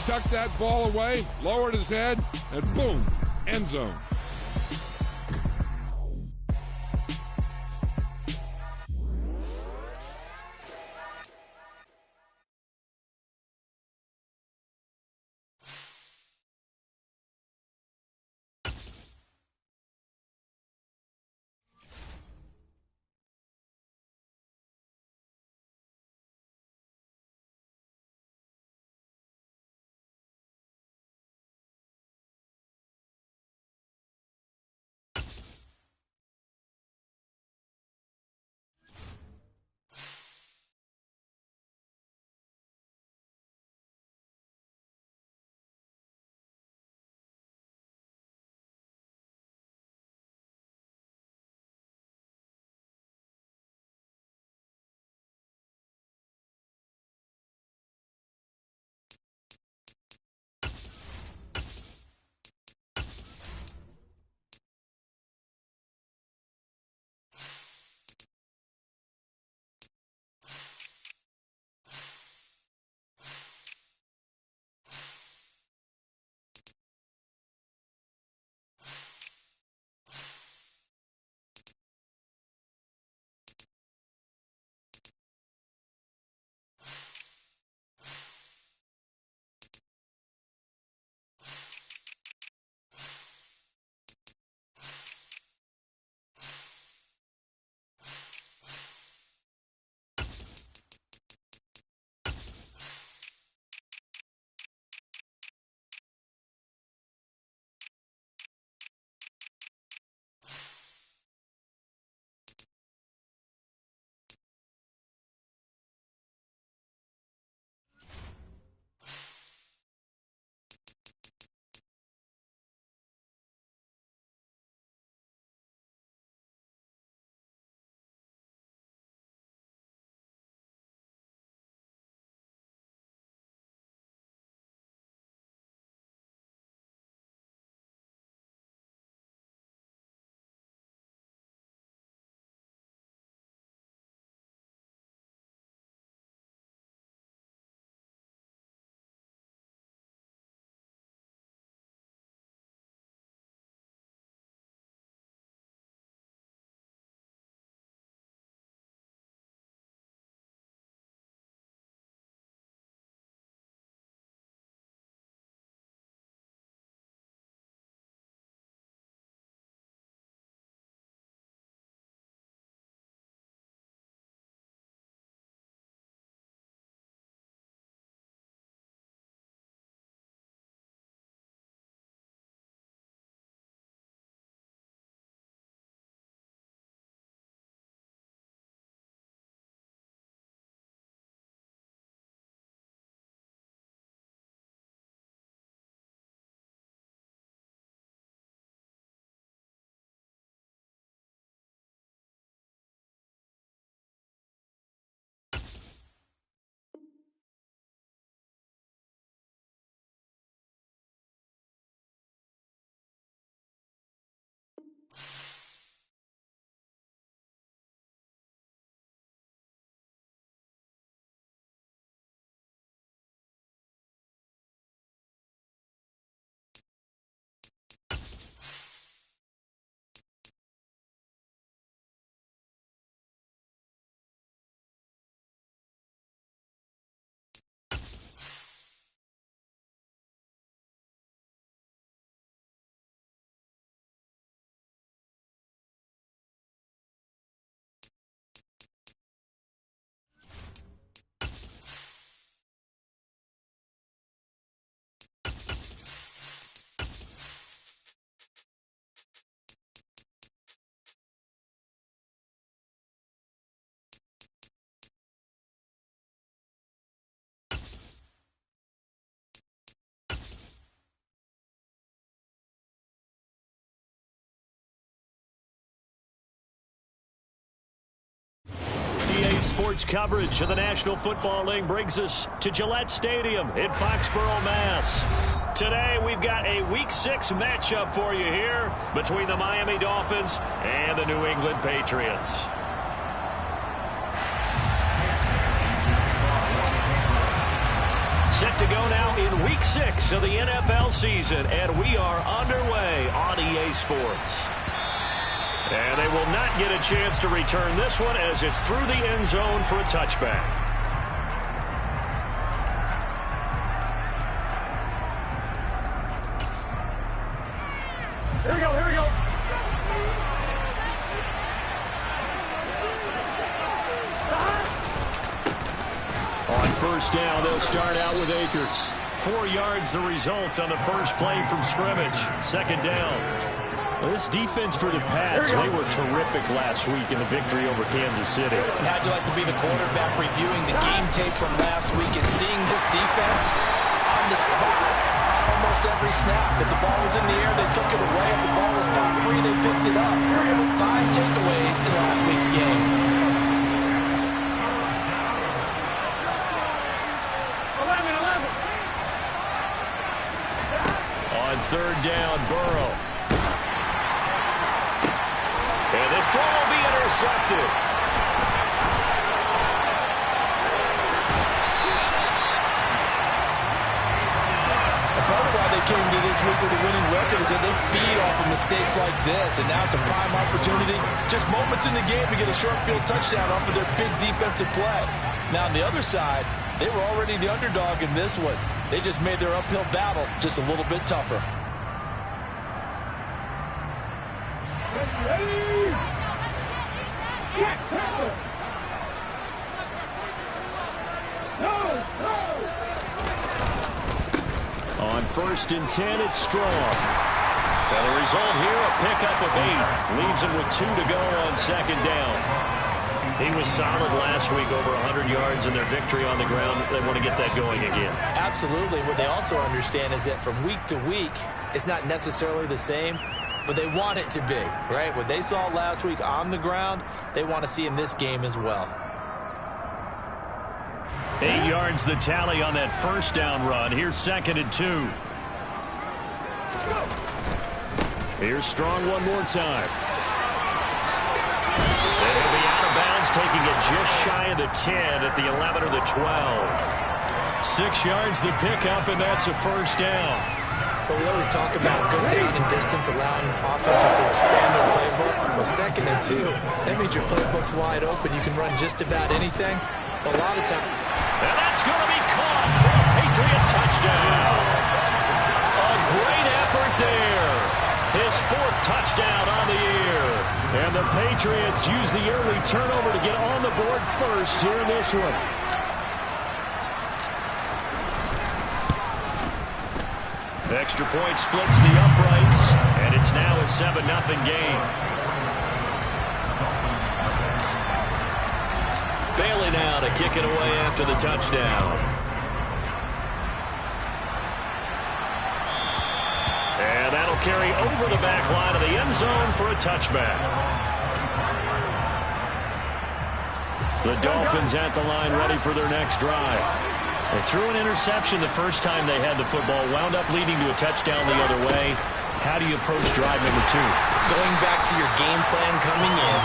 tucked that ball away, lowered his head, and boom, end zone. Sports coverage of the National Football League brings us to Gillette Stadium in Foxborough, Mass. Today, we've got a Week 6 matchup for you here between the Miami Dolphins and the New England Patriots. Set to go now in Week 6 of the NFL season, and we are underway on EA Sports. And they will not get a chance to return this one as it's through the end zone for a touchback. Here we go, here we go. On first down, they'll start out with Akers. 4 yards the result on the first play from scrimmage. Second down. Well, this defense for the Pats, they were terrific last week in the victory over Kansas City. And how'd you like to be the quarterback reviewing the game tape from last week and seeing this defense on the spot almost every snap? If the ball was in the air, they took it away. If the ball was spot free, they picked it up. 5 takeaways in last week's game. On third down, Burrow. And this throw will be intercepted. Part of why they came to this week with a winning record is that they feed off of mistakes like this, and now it's a prime opportunity, just moments in the game to get a short field touchdown off of their big defensive play. Now on the other side, they were already the underdog in this one. They just made their uphill battle just a little bit tougher. On first and 10, it's Strong. And the result here, a pickup of 8. Leaves him with 2 to go on second down. He was solid last week, over 100 yards in their victory on the ground. They want to get that going again. Absolutely. What they also understand is that from week to week, it's not necessarily the same, but they want it to be, right? What they saw last week on the ground, they want to see in this game as well. 8 yards the tally on that first down run. Here's second and 2. Here's Strong one more time. And he'll be out of bounds, taking it just shy of the 10 at the 11 or the 12. 6 yards the pickup, and that's a first down. But we always talk about good down and distance, allowing offenses to expand their playbook. Well, second and 2, that means your playbook's wide open. You can run just about anything. But a lot of times... And that's going to be caught for a Patriot touchdown. A great effort there. His 4th touchdown on the year. And the Patriots use the early turnover to get on the board first here in this one. The extra point splits the uprights, and it's now a 7-0 game. Bailey now to kick it away after the touchdown. And that'll carry over the back line of the end zone for a touchback. The Dolphins at the line ready for their next drive. They threw an interception the first time they had the football, wound up leading to a touchdown the other way. How do you approach drive number 2? Going back to your game plan coming in,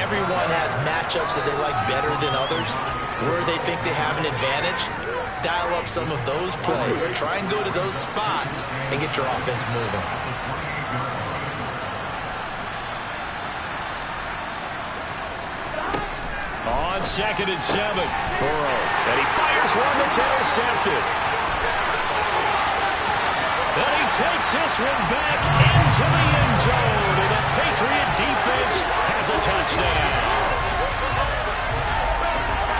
everyone has matchups that they like better than others. Where they think they have an advantage, dial up some of those plays. Try and go to those spots and get your offense moving. On second and 7, Burrow. And he fires one that's intercepted. And he takes this one back into the end zone. And the Patriot defense has a touchdown.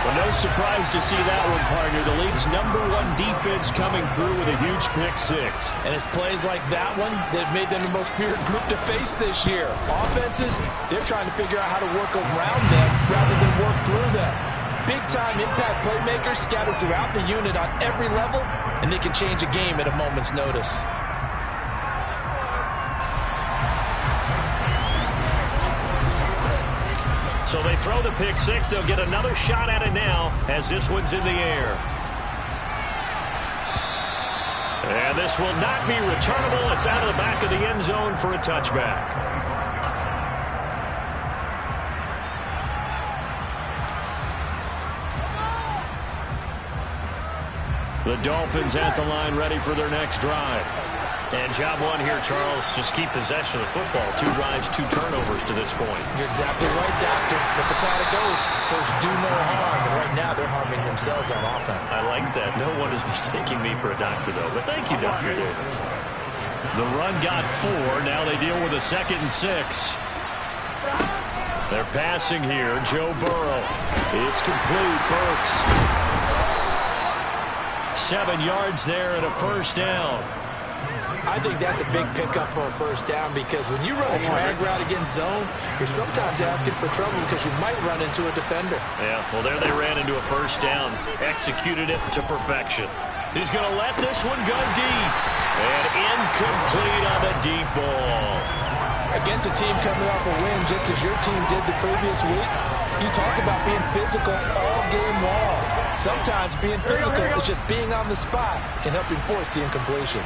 Well, no surprise to see that one, partner. The league's #1 defense coming through with a huge pick 6. And it's plays like that one that have made them the most feared group to face this year. Offenses, they're trying to figure out how to work around them rather than work through them. Big-time impact playmakers scattered throughout the unit on every level, and they can change a game at a moment's notice. So they throw the pick 6. They'll get another shot at it now as this one's in the air. And this will not be returnable. It's out of the back of the end zone for a touchback. The Dolphins at the line ready for their next drive. And job one here, Charles, just keep possession of the football. 2 drives, 2 turnovers to this point. You're exactly right, Doctor. Let the product go. First, do no harm. And right now, they're harming themselves on offense. I like that. No one is mistaking me for a doctor, though. But thank you, Dr. Davis. The run got 4. Now they deal with a 2nd and 6. They're passing here. Joe Burrow. It's complete. Burks. 7 yards there and a first down. I think that's a big pickup for a first down because when you run a drag route against zone, you're sometimes asking for trouble because you might run into a defender. Yeah, well, there they ran into a first down. Executed it to perfection. He's going to let this one go deep. And incomplete on the deep ball. Against a team coming off a win just as your team did the previous week, you talk about being physical all game long. Sometimes being physical is just being on the spot and helping force the incompletion.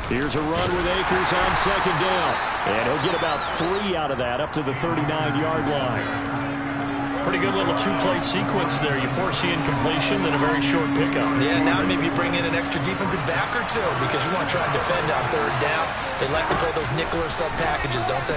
Here's a run with Akers on 2nd down. And he'll get about 3 out of that up to the 39-yard line. Pretty good little 2-play sequence there. You force the incompletion, then a very short pickup. Yeah, now maybe you bring in an extra defensive back or 2 because you want to try and defend on 3rd down. They like to play those nickel or sub packages, don't they?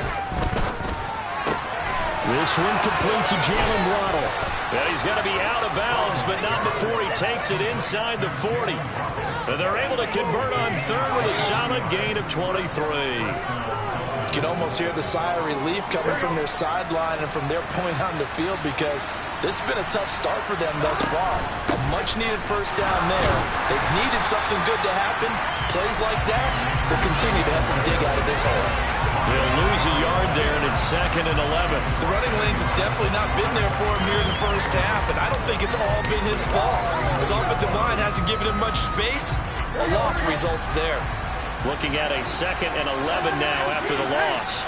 This one complete to Jalen Waddle. And he's got to be out of bounds, but not before he takes it inside the 40. And they're able to convert on 3rd with a solid gain of 23. You can almost hear the sigh of relief coming from their sideline and from their point on the field because this has been a tough start for them thus far. A much-needed first down there. They've needed something good to happen. Plays like that will continue to help them dig out of this hole. They'll lose a yard there, and it's 2nd and 11. The running lanes have definitely not been there for him here in the first half, and I don't think it's all been his fault. His offensive line hasn't given him much space. A loss results there. Looking at a 2nd and 11 now after the loss.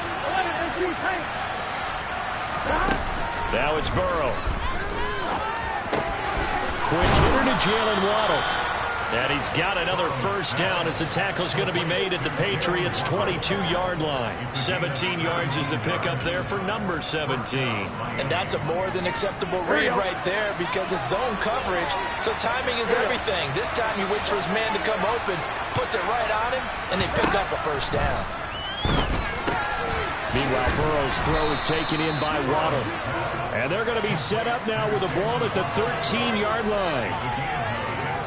Now it's Burrow. Quick hitter to Jalen Waddle. And he's got another first down as the tackle's going to be made at the Patriots' 22-yard line. 17 yards is the pickup there for number 17. And that's a more than acceptable read right there because it's zone coverage, so timing is everything. This time he waits for his man to come open, puts it right on him, and they pick up a first down. Meanwhile, Burrow's throw is taken in by Waddle. And they're going to be set up now with the ball at the 13-yard line.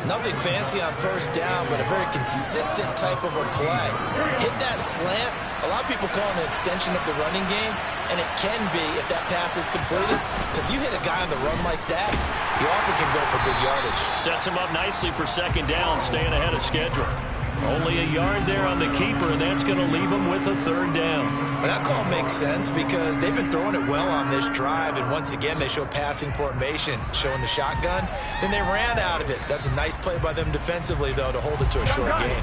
Nothing fancy on first down, but a very consistent type of a play. Hit that slant. A lot of people call it an extension of the running game, and it can be if that pass is completed, because you hit a guy on the run like that, you often can go for big yardage. Sets him up nicely for 2nd down, staying ahead of schedule. Only a yard there on the keeper, and that's going to leave him with a 3rd down. But that call makes sense because they've been throwing it well on this drive, and once again they show passing formation, showing the shotgun. Then they ran out of it. That's a nice play by them defensively, though, to hold it to a short gain.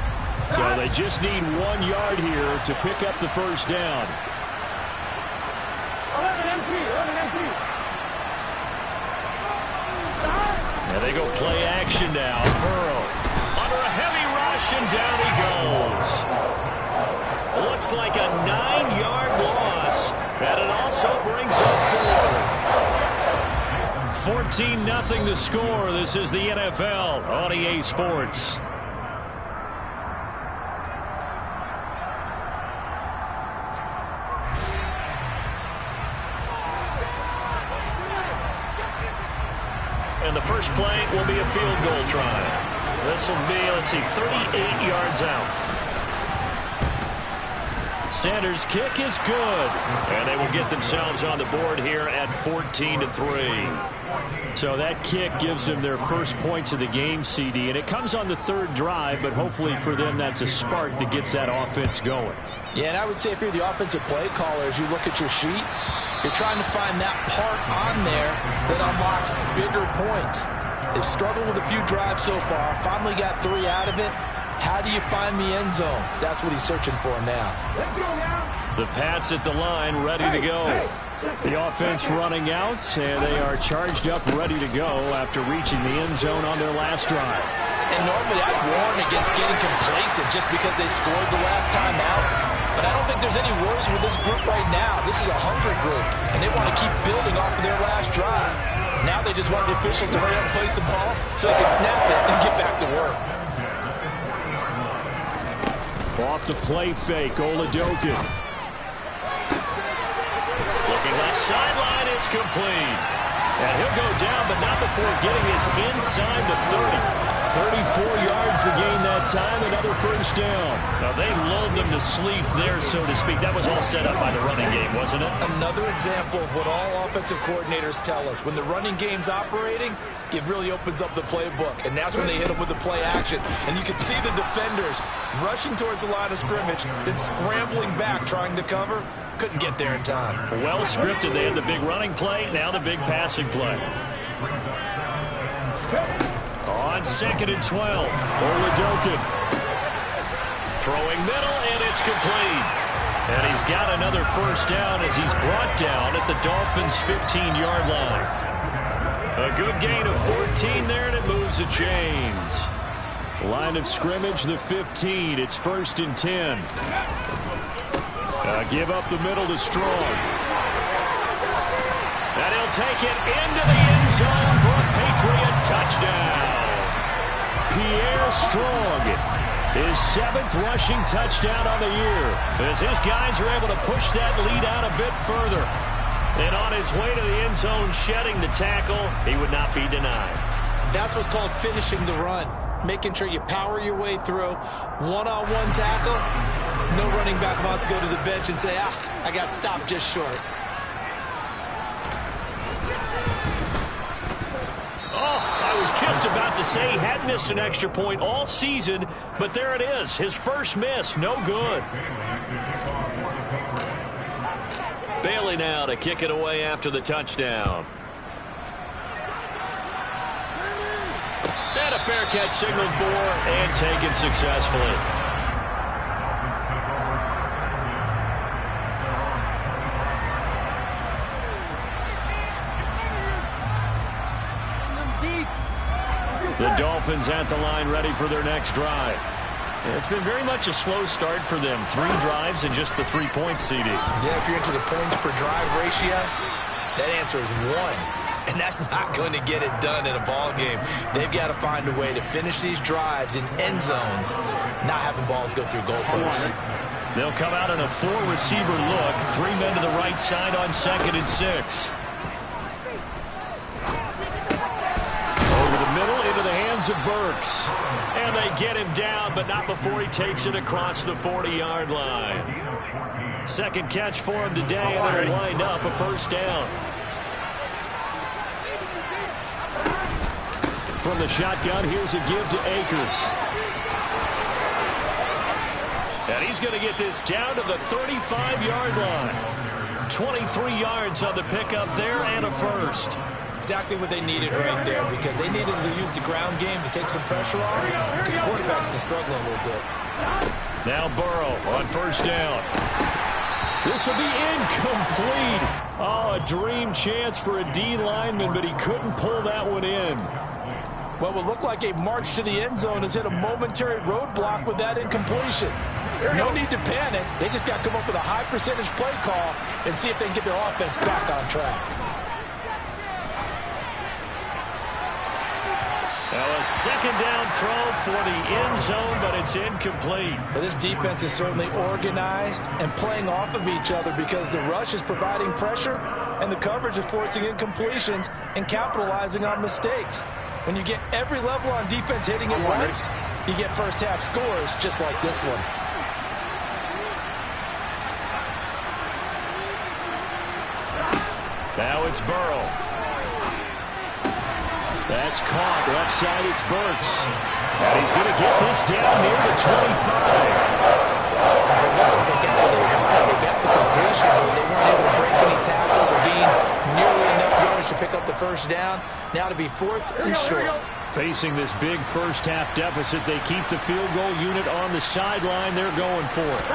So they just need 1 yard here to pick up the first down. And they go play action now. Burrow under a heavy rush, and down he goes. Looks like a 9-yard loss, and it also brings up 4th. 14-0 the score. This is the NFL on EA Sports. And the first play will be a field goal try. This will be, 38 yards out. Sanders' kick is good. And they will get themselves on the board here at 14-3. So that kick gives them their first points of the game, CD. And it comes on the 3rd drive, but hopefully for them that's a spark that gets that offense going. Yeah, and I would say if you're the offensive play caller, as you look at your sheet, you're trying to find that part on there that unlocks bigger points. They've struggled with a few drives so far. Finally got 3 out of it. How do you find the end zone? That's what he's searching for now. The Pats at the line, ready to go. The offense running out, and they are charged up, ready to go after reaching the end zone on their last drive. And normally I'd warn against getting complacent just because they scored the last time out. But I don't think there's any worries with this group right now. This is a hungry group, and they want to keep building off of their last drive. Now they just want the officials to hurry up and place the ball so they can snap it and get back to work. Off the play fake, Dophins. Looking left sideline, it's complete. And he'll go down, but not before getting this inside the 30. 34 yards to gain that time, another first down. Now, they lulled them to sleep there, so to speak. That was all set up by the running game, wasn't it? Another example of what all offensive coordinators tell us. When the running game's operating, it really opens up the playbook, and that's when they hit them with the play action. And you can see the defenders rushing towards the line of scrimmage, then scrambling back, trying to cover. Couldn't get there in time. Well scripted. They had the big running play, now the big passing play. On 2nd and 12, Dophins. Throwing middle, and it's complete. And he's got another first down as he's brought down at the Dolphins' 15-yard line. A good gain of 14 there, and it moves the chains. Line of scrimmage, the 15. It's 1st and 10. Give up the middle to Strong. And he'll take it into the end zone for a Patriot touchdown. Pierre Strong, his 7th rushing touchdown on the year, as his guys are able to push that lead out a bit further. And on his way to the end zone, shedding the tackle, he would not be denied. That's what's called finishing the run. Making sure you power your way through. One-on-one tackle. No running back wants to go to the bench and say, I got stopped just short. I was just about to say he hadn't missed an extra point all season, but there it is. His first miss, no good. Bailey now to kick it away after the touchdown. And a fair catch signaled for and taken successfully. The Dolphins at the line ready for their next drive. It's been very much a slow start for them. 3 drives and just the 3 points, CD. Yeah, if you're into the points per drive ratio, that answer is 1. And that's not going to get it done in a ball game. They've got to find a way to finish these drives in end zones, not having balls go through goalposts. They'll come out in a 4-receiver look. 3 men to the right side on 2nd and 6. Over the middle into the hands of Burks. And they get him down, but not before he takes it across the 40-yard line. Second catch for him today, and it'll wind up a first down. From the shotgun, here's a give to Akers. And he's going to get this down to the 35-yard line. 23 yards on the pickup there and a first. Exactly what they needed right there, because they needed to use the ground game to take some pressure off, because the quarterback's been struggling a little bit. Now Burrow on first down. This will be incomplete. Oh, a dream chance for a D lineman, but he couldn't pull that one in. What would look like a march to the end zone has hit a momentary roadblock with that incompletion. No need to panic. They just got to come up with a high percentage play call and see if they can get their offense back on track. Now a second down throw for the end zone, but it's incomplete. Well, this defense is certainly organized and playing off of each other, because the rush is providing pressure and the coverage is forcing incompletions and capitalizing on mistakes. When you get every level on defense hitting it once, you get first half scores just like this one. Now it's Burrow. That's caught. Left side, it's Burks. And he's going to get this down near the 25. Listen, they got the completion, but they weren't able to break any tackles or gain nearly enough yards to pick up the first down. Now to be 4th and short. Facing this big first-half deficit, they keep the field goal unit on the sideline. They're going for it.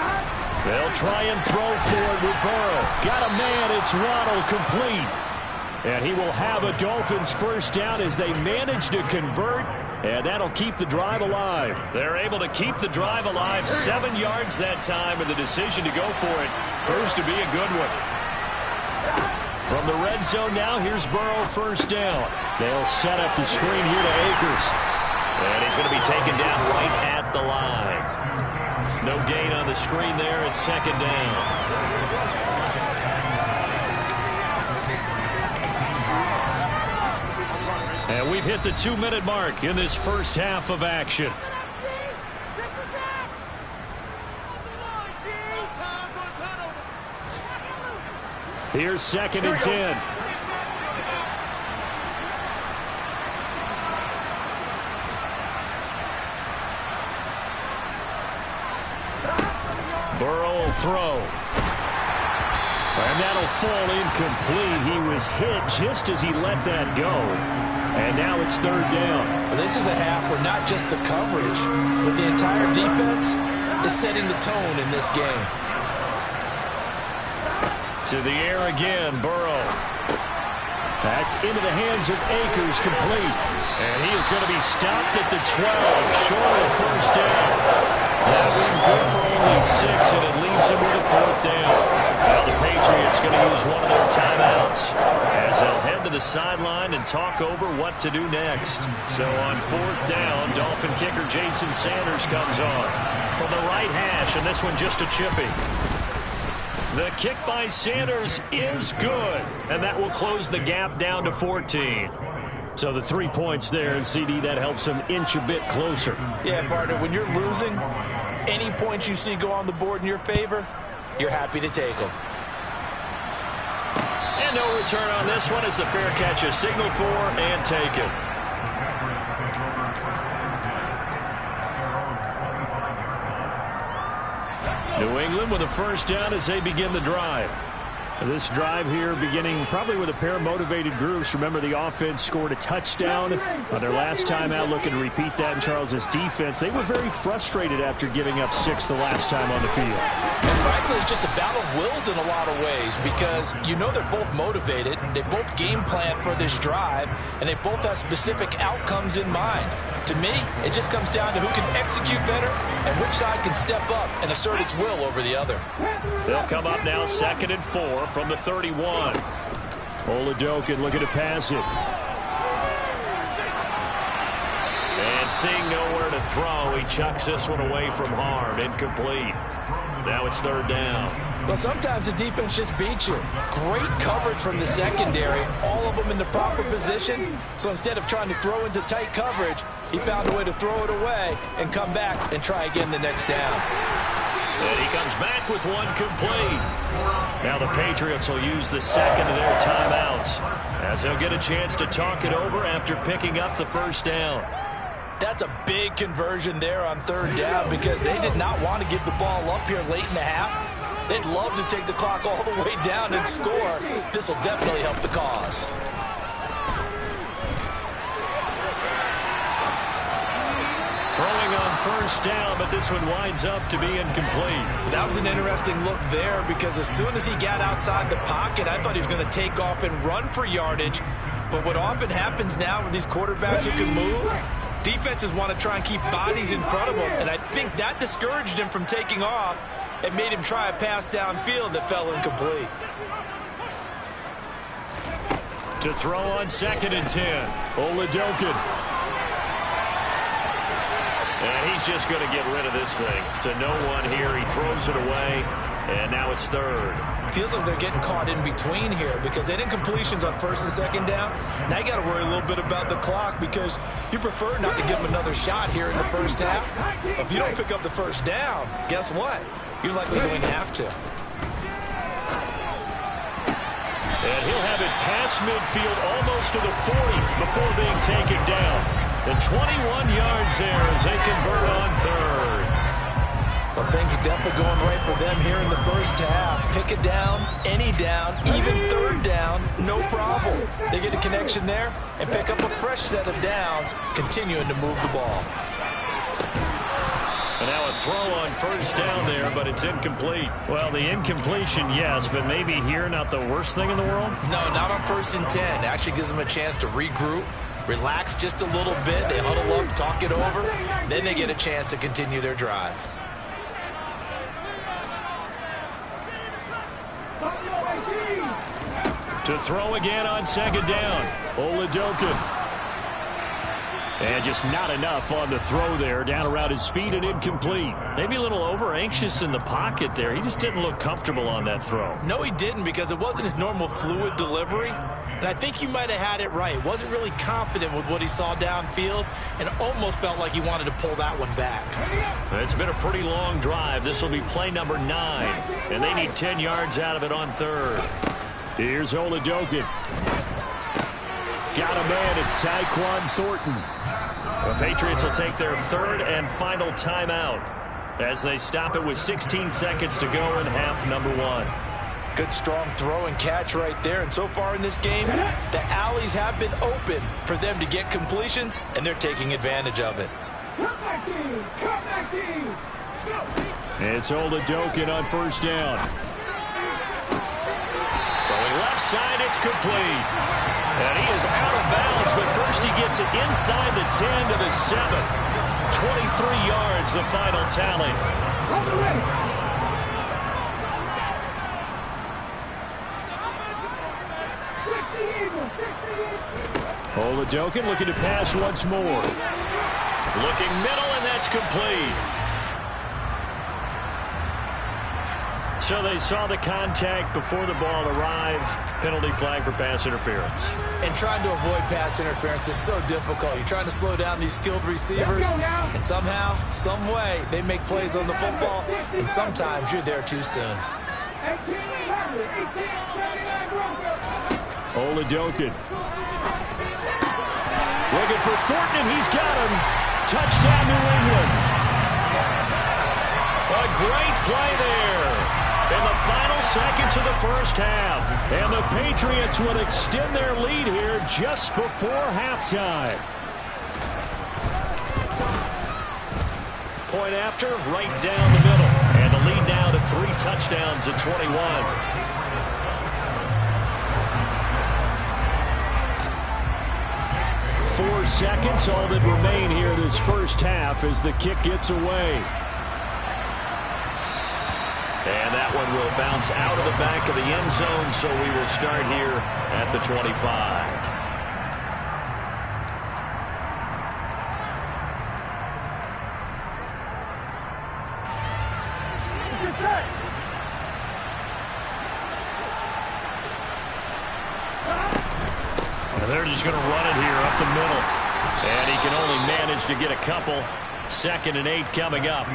They'll try and throw for it with Burrow. Got a man. It's Waddle, complete. And he will have a Dolphins first down as they manage to convert And that'll keep the drive alive. They're able to keep the drive alive. 7 yards that time, and the decision to go for it proves to be a good one. From the red zone now, here's Burrow, first down. They'll set up the screen here to Akers. And he's going to be taken down right at the line. No gain on the screen there. It's second down. And we've hit the 2-minute mark in this first half of action. Here's second and 10. Burrow will throw. And that'll fall incomplete. He was hit just as he let that go. And now it's third down. Well, this is a half where not just the coverage, but the entire defense is setting the tone in this game. To the air again, Burrow. That's into the hands of Akers, complete. And he is going to be stopped at the 12, short of first down. That one good for only 6, and it leaves him with a fourth down. Well, the Patriots going to use one of their timeouts as they'll head to the sideline and talk over what to do next. So on fourth down, Dolphin kicker Jason Sanders comes on from the right hash, and this one just a chippy. The kick by Sanders is good, and that will close the gap down to 14. So the 3 points there, and CD, that helps him inch a bit closer. Yeah, partner, when you're losing, any points you see go on the board in your favor, you're happy to take them. And no return on this one as the fair catch is signaled for and taken. New England with a first down as they begin the drive. This drive here beginning probably with a pair of motivated groups. Remember, the offense scored a touchdown on their last time out, looking to repeat that in Charles's defense. They were very frustrated after giving up 6 the last time on the field. And frankly, it's just a battle of wills in a lot of ways because you know they're both motivated. They both game plan for this drive, and they both have specific outcomes in mind. To me, it just comes down to who can execute better and which side can step up and assert its will over the other. They'll come up now 2nd and 4 from the 31. Oladokin looking to pass it. And seeing nowhere to throw, he chucks this one away from harm. Incomplete. Now it's third down. Well, sometimes the defense just beats you. Great coverage from the secondary, all of them in the proper position. So instead of trying to throw into tight coverage, he found a way to throw it away and come back and try again the next down. And he comes back with one complete. Now the Patriots will use the second of their timeouts as they'll get a chance to talk it over after picking up the first down. That's a big conversion there on third down because they did not want to give the ball up here late in the half. They'd love to take the clock all the way down and score. This will definitely help the cause. Throwing on first down, but this one winds up to be incomplete. That was an interesting look there because as soon as he got outside the pocket, I thought he was going to take off and run for yardage. But what often happens now with these quarterbacks who can move, defenses want to try and keep bodies in front of them, and I think that discouraged him from taking off and made him try a pass downfield that fell incomplete. To throw on 2nd and 10, Oladokin. And he's just going to get rid of this thing. To no one here, he throws it away, and now it's third. Feels like they're getting caught in between here because they didn't completions on 1st and 2nd down. Now you got to worry a little bit about the clock because you prefer not to give them another shot here in the first half. If you don't pick up the first down, guess what? You're likely going to have to. And he'll have it past midfield almost to the 40 before being taken down. And 21 yards there as they convert on third. Well, things are definitely going right for them here in the first half. Pick it down, any down, even third down, no problem. They get a connection there and pick up a fresh set of downs, continuing to move the ball. And now a throw on first down there, but it's incomplete. Well, the incompletion, yes, but maybe here not the worst thing in the world? No, not on 1st and 10. It actually gives them a chance to regroup, relax just a little bit. They huddle up, talk it over. Then they get a chance to continue their drive. To throw again on second down. Oladokin. And just not enough on the throw there. Down around his feet and incomplete. Maybe a little over-anxious in the pocket there. He just didn't look comfortable on that throw. No, he didn't, because it wasn't his normal fluid delivery. And I think you might have had it right. Wasn't really confident with what he saw downfield and almost felt like he wanted to pull that one back. It's been a pretty long drive. This will be play number 9. And they need 10 yards out of it on third. Here's Oladokin. Got a man. It's Tyquan Thornton. The Patriots will take their third and final timeout as they stop it with 16 seconds to go in half number 1. Good strong throw and catch right there. And so far in this game, the alleys have been open for them to get completions, and they're taking advantage of it. It's Oladokin on first down. Throwing left side, it's complete. And he is out of bounds, but first he gets it inside the 10 to the 7. 23 yards, the final tally. Oladokin looking to pass once more. Looking middle, and that's complete. So they saw the contact before the ball arrived. Penalty flag for pass interference. And trying to avoid pass interference is so difficult. You're trying to slow down these skilled receivers, and somehow, some way, they make plays on the football, and sometimes you're there too soon. Oladokin. Looking for Thornton, and he's got him. Touchdown, New England. A great play there in the final seconds of the first half. And the Patriots will extend their lead here just before halftime. Point after, right down the middle. And the lead now to 3 touchdowns at 21. 4 seconds, all that remain here this first half as the kick gets away. And that one will bounce out of the back of the end zone, so we will start here at the 25. And they're just going to run it here up the middle. And he can only manage to get a couple. 2nd and 8 coming up.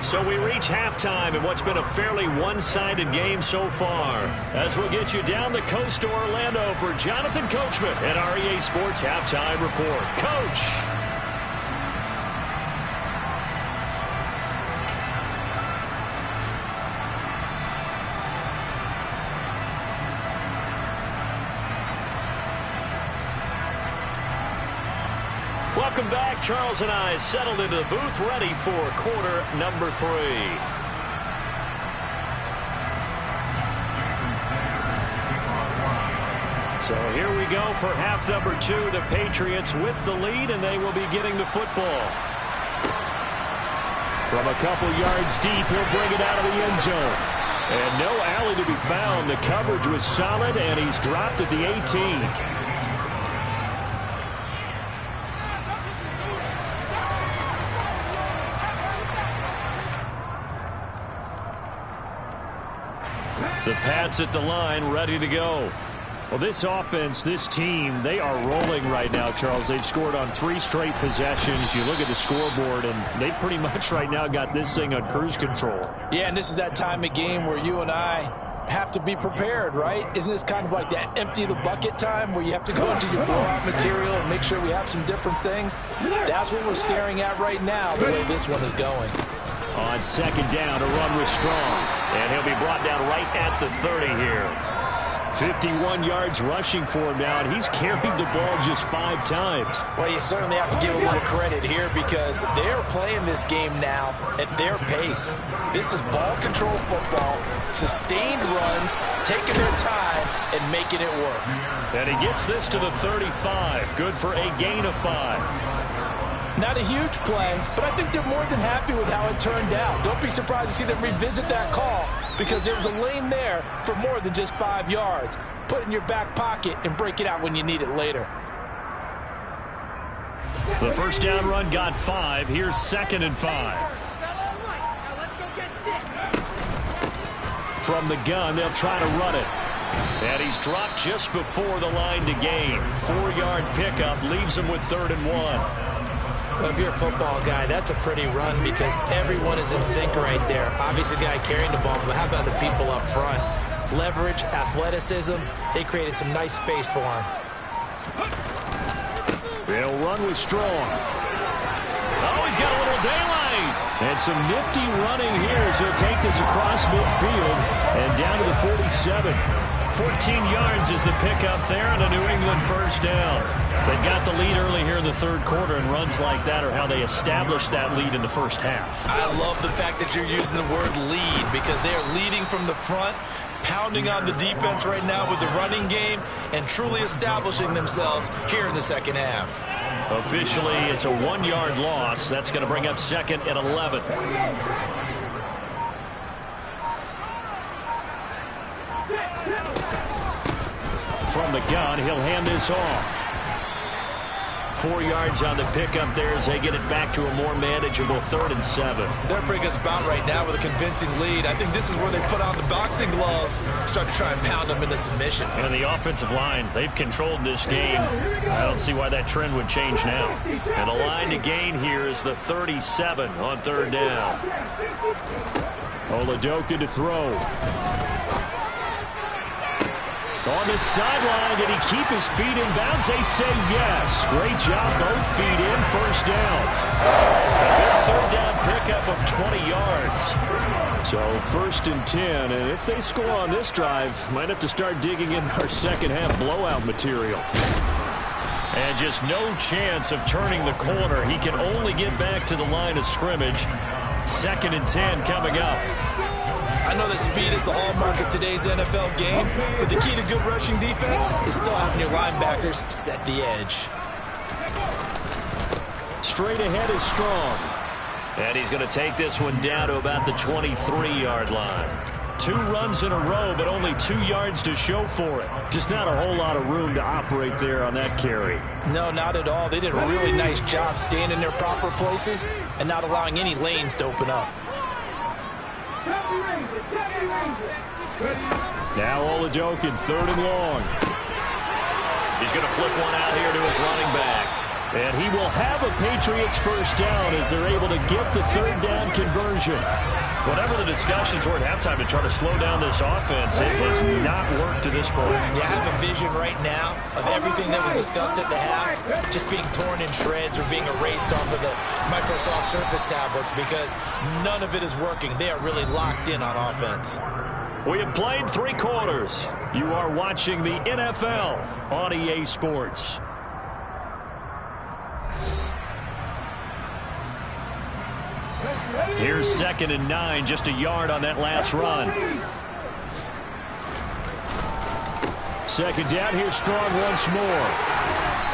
So we reach halftime in what's been a fairly one-sided game so far. As we'll get you down the coast to Orlando for Jonathan Coachman at REA Sports Halftime Report. Coach! Welcome back. Charles and I settled into the booth, ready for quarter number 3. So here we go for half number 2. The Patriots with the lead, and they will be getting the football. From a couple yards deep, he'll bring it out of the end zone. And no alley to be found. The coverage was solid, and he's dropped at the 18. The Pats at the line, ready to go. Well, this offense, this team, they are rolling right now, Charles. They've scored on 3 straight possessions. You look at the scoreboard, and they pretty much right now got this thing on cruise control. Yeah, and this is that time of game where you and I have to be prepared, right? Isn't this kind of like that empty the bucket time where you have to go into your blowout material and make sure we have some different things? That's what we're staring at right now, the way this one is going. On second down, a run with Strong. And he'll be brought down right at the 30 here. 51 yards rushing for him now, and he's carried the ball just 5 times. Well, you certainly have to give a little credit here because they're playing this game now at their pace. This is ball control football, sustained runs, taking their time, and making it work. And he gets this to the 35. Good for a gain of 5. Not a huge play, but I think they're more than happy with how it turned out. Don't be surprised to see them revisit that call because there was a lane there for more than just 5 yards. Put it in your back pocket and break it out when you need it later. The first down run got 5. Here's 2nd and 5. From the gun, they'll try to run it. And he's dropped just before the line to gain. 4-yard pickup leaves him with 3rd and 1. Well, if you're a football guy, that's a pretty run because everyone is in sync right there. Obviously, the guy carrying the ball, but how about the people up front? Leverage, athleticism, they created some nice space for him. They'll run with Strong. Oh, he's got a little daylight. And some nifty running here as he'll take this across midfield and down to the 47. 14 yards is the pickup there and a New England first down. They've got the lead early here in the 3rd quarter, and runs like that are how they established that lead in the first half. I love the fact that you're using the word lead because they are leading from the front, pounding on the defense right now with the running game, and truly establishing themselves here in the 2nd half. Officially, it's a 1-yard loss. That's going to bring up 2nd and 11. From the gun, he'll hand this off. 4 yards on the pickup there as they get it back to a more manageable 3rd and 7. They're a pretty good spot right now with a convincing lead. I think this is where they put on the boxing gloves, start to try and pound them into submission. And the offensive line, they've controlled this game. I don't see why that trend would change now. And the line to gain here is the 37 on 3rd down. Oladoka to throw. On the sideline, did he keep his feet in bounds? They say yes. Great job, both feet in, first down. A big 3rd down pickup of 20 yards. So 1st and 10, and if they score on this drive, might have to start digging in our 2nd half blowout material. And just no chance of turning the corner. He can only get back to the line of scrimmage. 2nd and 10 coming up. I know that speed is the hallmark of today's NFL game, but the key to good rushing defense is still having your linebackers set the edge. Straight ahead is Strong. And he's going to take this one down to about the 23-yard line. 2 runs in a row, but only 2 yards to show for it. Just not a whole lot of room to operate there on that carry. No, not at all. They did a really nice job staying in their proper places and not allowing any lanes to open up. Now Oladoka, 3rd and long. He's going to flip one out here to his running back. And he will have a Patriots first down as they're able to get the 3rd down conversion. Whatever the discussions were at halftime to try to slow down this offense, it has not worked to this point. Yeah, I have a vision right now of everything that was discussed at the half just being torn in shreds or being erased off of the Microsoft Surface tablets because none of it is working. They are really locked in on offense. We have played 3 quarters. You are watching the NFL on EA Sports. Here's 2nd and 9, just a yard on that last run. 2nd down, here's Strong once more.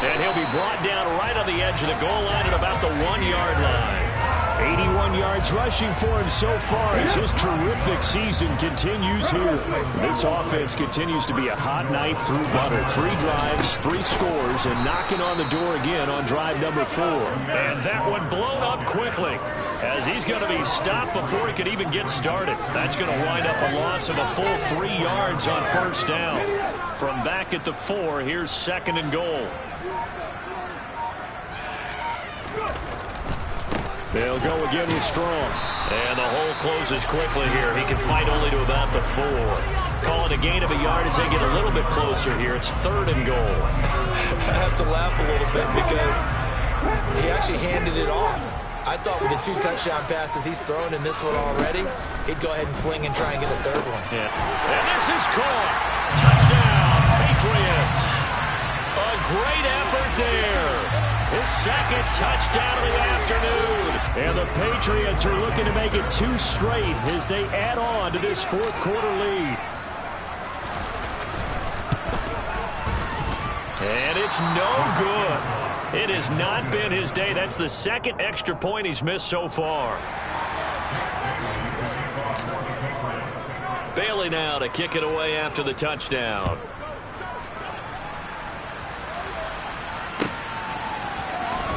And he'll be brought down right on the edge of the goal line at about the 1-yard line. 81 yards rushing for him so far as his terrific season continues here. This offense continues to be a hot knife through butter. 3 drives, 3 scores, and knocking on the door again on drive number 4. And that one blown up quickly as he's going to be stopped before he could even get started. That's going to wind up a loss of a full 3 yards on first down. From back at the 4, here's 2nd and goal. They'll go again with Strong. And the hole closes quickly here. He can fight only to about the 4. Call it a gain of a yard as they get a little bit closer here. It's 3rd and goal. I have to laugh a little bit because he actually handed it off. I thought with the 2 touchdown passes he's thrown in this one already, he'd go ahead and fling and try and get a 3rd one. Yeah. And this is caught. Touchdown. Patriots. A great effort there. His second touchdown of the afternoon. And the Patriots are looking to make it 2 straight as they add on to this fourth quarter lead. And it's no good. It has not been his day. That's the second extra point he's missed so far. Bailey now to kick it away after the touchdown.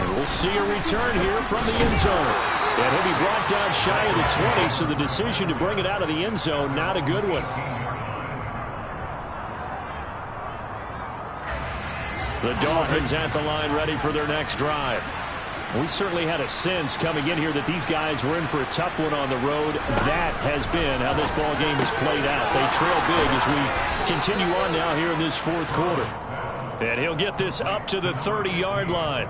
And we'll see a return here from the end zone. And he'll be brought down shy of the 20, so the decision to bring it out of the end zone, not a good one. The Dolphins at the line ready for their next drive. We certainly had a sense coming in here that these guys were in for a tough one on the road. That has been how this ball game has played out. They trail big as we continue on now here in this fourth quarter. And he'll get this up to the 30-yard line.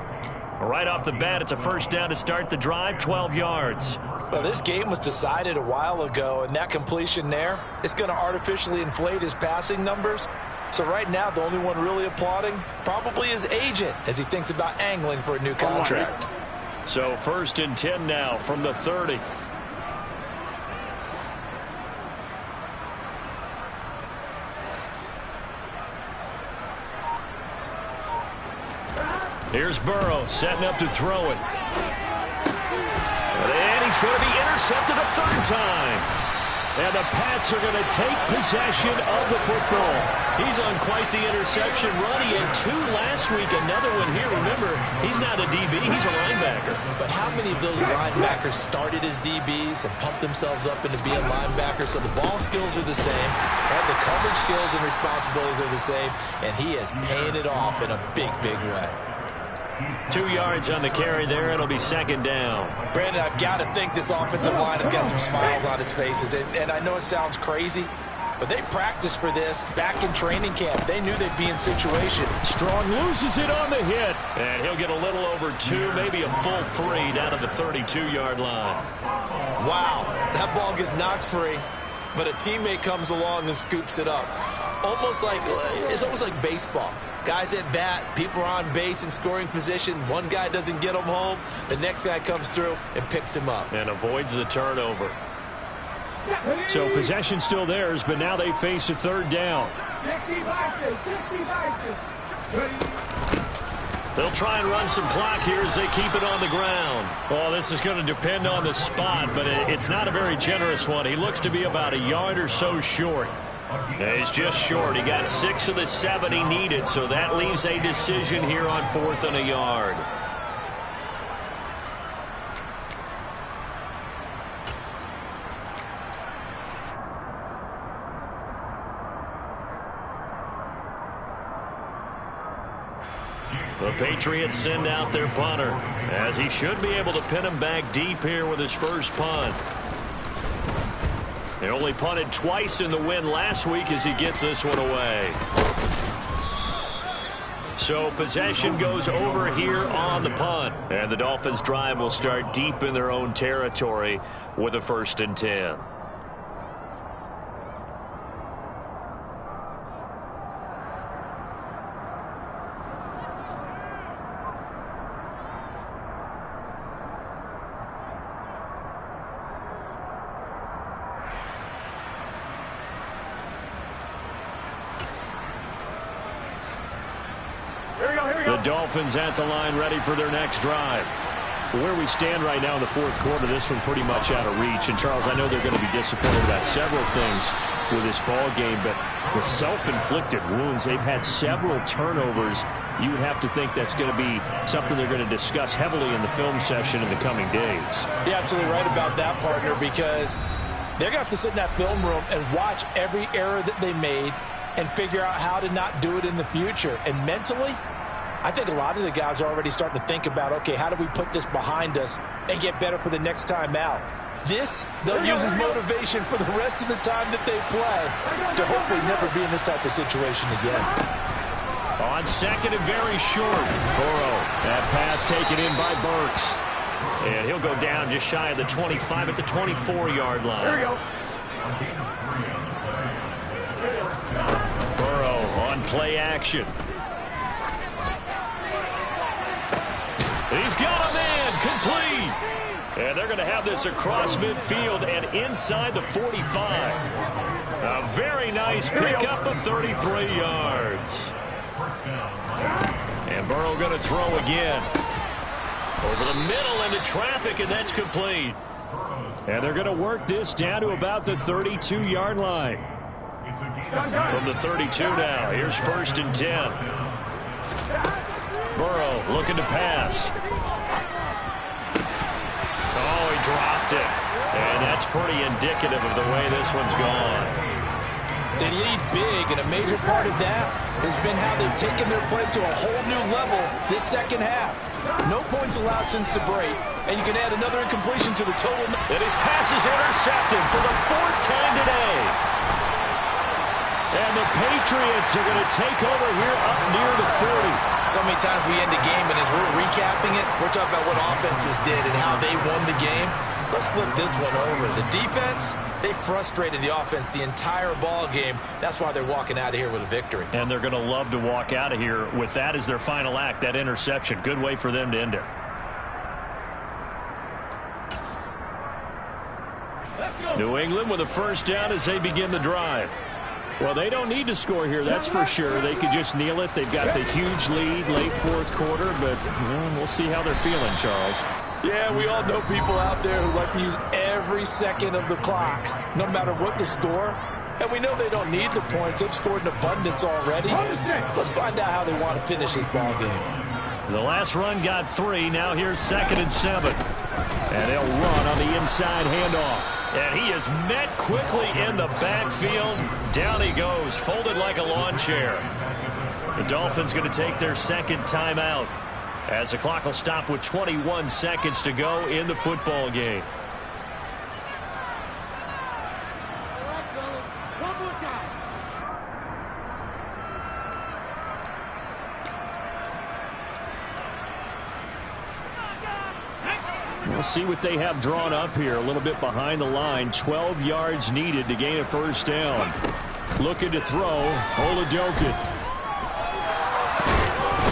Right off the bat, it's a first down to start the drive, 12 yards. Well, this game was decided a while ago, and that completion there is going to artificially inflate his passing numbers. So right now, the only one really applauding probably his agent as he thinks about angling for a new contract. So 1st and 10 now from the 30. Here's Burrow setting up to throw it. And he's going to be intercepted a third time. And the Pats are going to take possession of the football. He's on quite the interception run. He had 2 last week, another one here. Remember, he's not a DB, he's a linebacker. But how many of those linebackers started as DBs and pumped themselves up into being linebackers? So the ball skills are the same, and the coverage skills and responsibilities are the same, and he is paying it off in a big, big way. 2 yards on the carry there. It'll be second down. Brandon, I've got to think this offensive line has got some smiles on its faces. And I know it sounds crazy, but they practiced for this back in training camp. They knew they'd be in situation. Strong loses it on the hit. And he'll get a little over 2, maybe a full 3 down to the 32-yard line. Wow, that ball gets knocked free, but a teammate comes along and scoops it up. It's almost like baseball. Guys at bat, people are on base in scoring position. One guy doesn't get him home. The next guy comes through and picks him up. And avoids the turnover. So possession still theirs, but now they face a third down. They'll try and run some clock here as they keep it on the ground. Well, this is going to depend on the spot, but it's not a very generous one. He looks to be about a yard or so short. He's just short. He got 6 of the 7 he needed, so that leaves a decision here on 4th and a yard. The Patriots send out their punter, as he should be able to pin him back deep here with his first punt. They only punted twice in the win last week as he gets this one away. So possession goes over here on the punt. And the Dolphins drive will start deep in their own territory with a 1st and 10. The Dolphins at the line ready for their next drive. Where we stand right now in the fourth quarter, this one pretty much out of reach. And, Charles, I know they're going to be disappointed about several things with this ball game, but the self-inflicted wounds, they've had several turnovers. You would have to think that's going to be something they're going to discuss heavily in the film session in the coming days. You're absolutely right about that, partner, because they're going to have to sit in that film room and watch every error that they made and figure out how to not do it in the future. And mentally, I think a lot of the guys are already starting to think about, okay, how do we put this behind us and get better for the next time out? This, they'll use as motivation for the rest of the time that they play to hopefully never be in this type of situation again. On second and very short, Burrow. That pass taken in by Burks. And he'll go down just shy of the 25 at the 24-yard line. Here we go. Burrow on play action. He's got a man complete. And they're going to have this across midfield and inside the 45. A very nice pickup of 33 yards. And Burrow going to throw again. Over the middle into traffic, and that's complete. And they're going to work this down to about the 32-yard line. From the 32 now, here's 1st and 10. Burrow looking to pass. Oh, he dropped it. And that's pretty indicative of the way this one's gone. They lead big, and a major part of that has been how they've taken their play to a whole new level this second half. No points allowed since the break, and you can add another incompletion to the total. And his pass is intercepted for the 4th time today. And the Patriots are going to take over here up near the 40. So many times we end the game, and as we're recapping it, we're talking about what offenses did and how they won the game. Let's flip this one over. The defense, they frustrated the offense the entire ball game. That's why they're walking out of here with a victory. And they're going to love to walk out of here with that as their final act, that interception. Good way for them to end it. New England with a 1st down as they begin the drive. Well, they don't need to score here, that's for sure. They could just kneel it. They've got the huge lead late 4th quarter, but we'll see how they're feeling, Charles. Yeah, we all know people out there who like to use every second of the clock, no matter what the score. And we know they don't need the points. They've scored in abundance already. Let's find out how they want to finish this ball game. The last run got 3. Now here's 2nd and 7. And they'll run on the inside handoff. And he is met quickly in the backfield. Down he goes, folded like a lawn chair. The Dolphins going to take their 2nd timeout, as the clock will stop with 21 seconds to go in the football game. We'll see what they have drawn up here. A little bit behind the line. 12 yards needed to gain a 1st down. Looking to throw. Oladokin.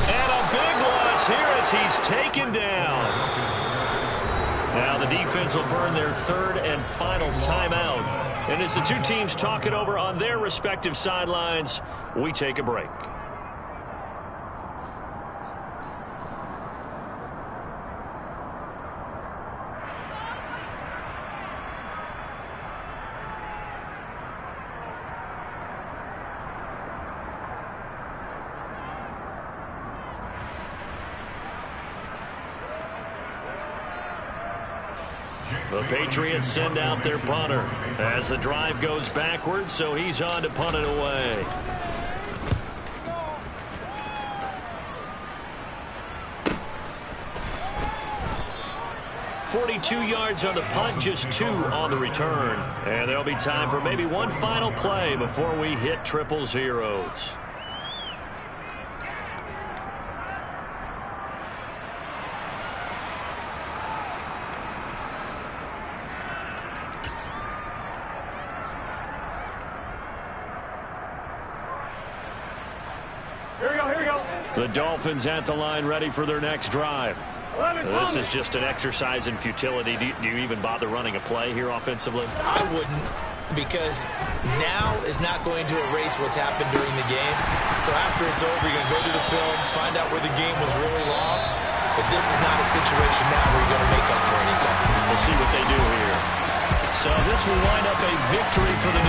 And a big loss here as he's taken down. Now the defense will burn their 3rd and final timeout. And as the two teams talk it over on their respective sidelines, we take a break. The Patriots send out their punter as the drive goes backwards, so he's on to punt it away. .42 yards on the punt, just 2 on the return. And there'll be time for maybe one final play before we hit triple zeros. The Dolphins at the line, ready for their next drive. This is just an exercise in futility. Do you even bother running a play here offensively? I wouldn't, because now is not going to erase what's happened during the game. So after it's over, you're going to go to the film, find out where the game was really lost. But this is not a situation now where you're going to make up for anything. We'll see what they do here. So this will wind up a victory for the